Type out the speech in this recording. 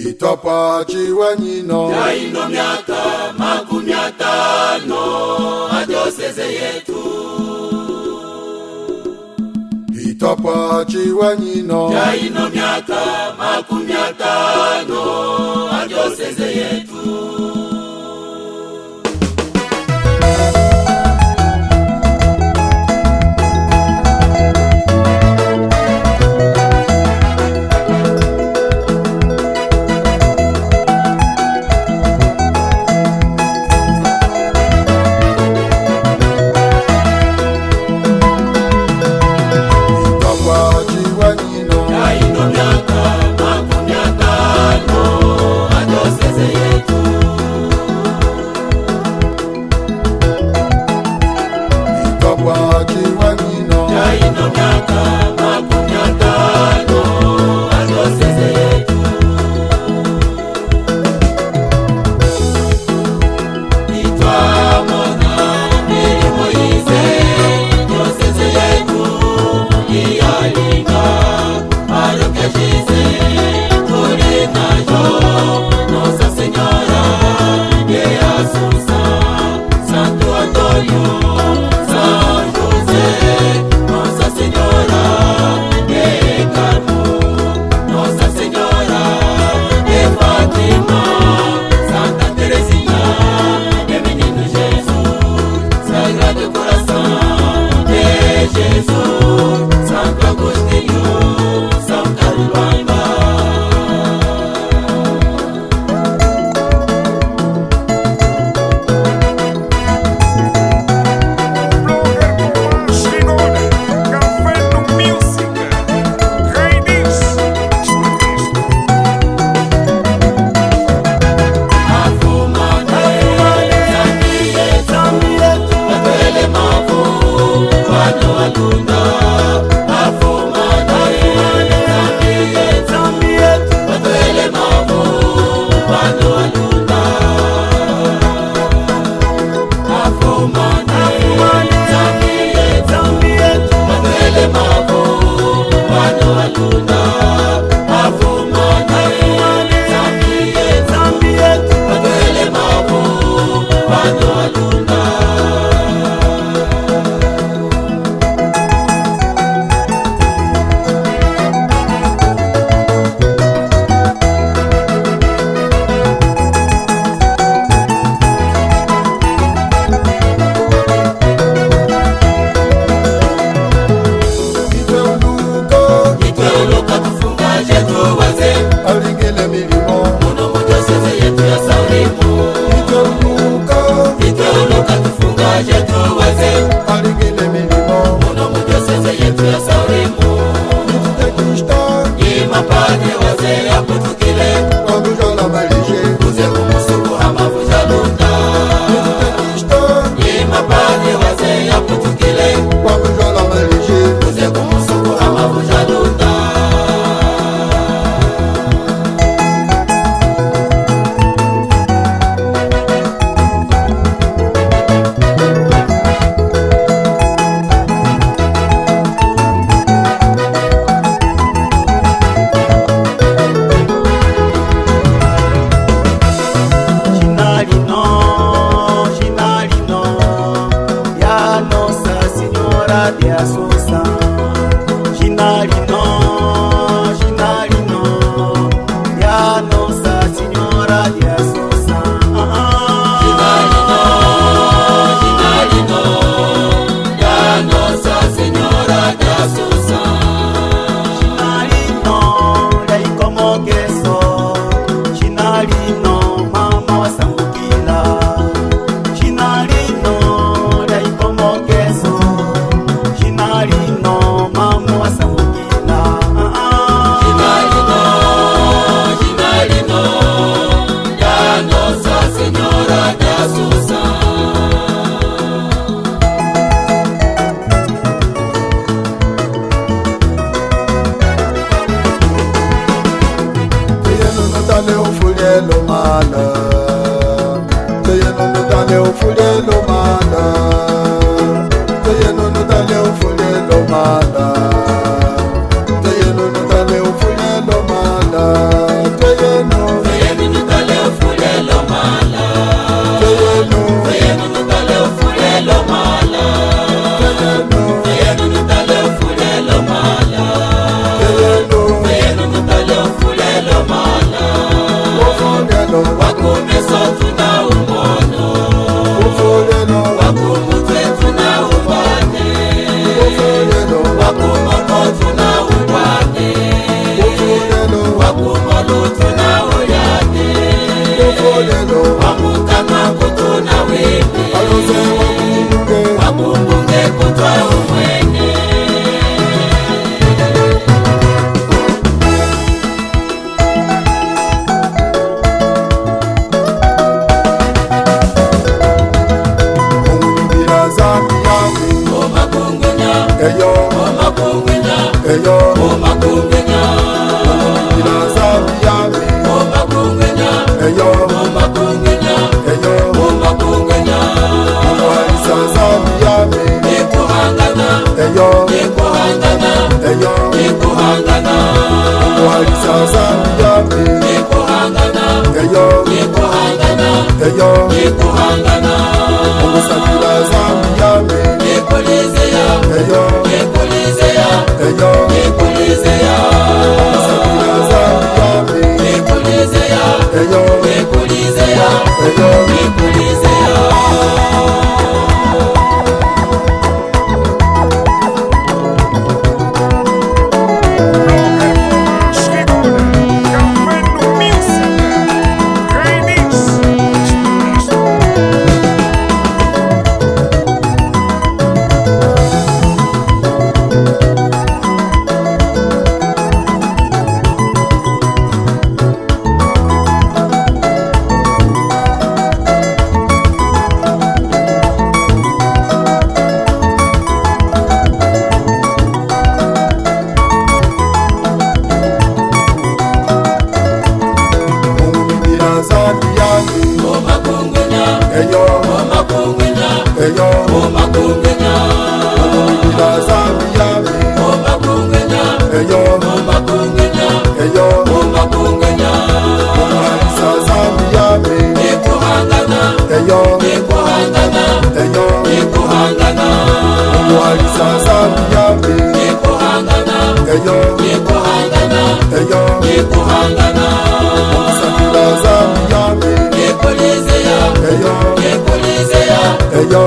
itapachiwa nyino ya ino miaka 50 adioseze yetu. Itapachiwa nyino ya ino miaka 50 adioseze yetu. Teyeno ufolelo wakumeso tuna umono ufolelo wakumutwe tuna ubane ufolelo wakumoko tuna ubane ufolelo wakumolu tuna uyane ufolelo wamukama kutuna wene alose wakumbunge kutwa umwene eyo omakungenya eyo omakungenya inazamiyami omakungenya eyo omakungenya eyo omakungenya umuhaisazamiyami ikuhangana eyo ikuhangana eyo ikuhangana umuhaisazamiyami ikuhangana eyo ikuhangana eyo ikuhangana umusakirazamiyami ikulizeya eyo ikulizeya eyo ikulizeya umusakirazamiyami ikulizeya eyo ikulizeya eyo ikulizeya eyo omakungenya eyo omakungenya umuhaisazamiyami omakungenya eyo omakungenya eyo omakungenya umuhaisazamiyami ikuhangana eyo ikuhangana eyo ikuhangana umuhaisazamiyami ikuhangana eyo ikuhangana eyo ikuhangana umusakirazamiyami ikulizeya eyo ikulizeya eyo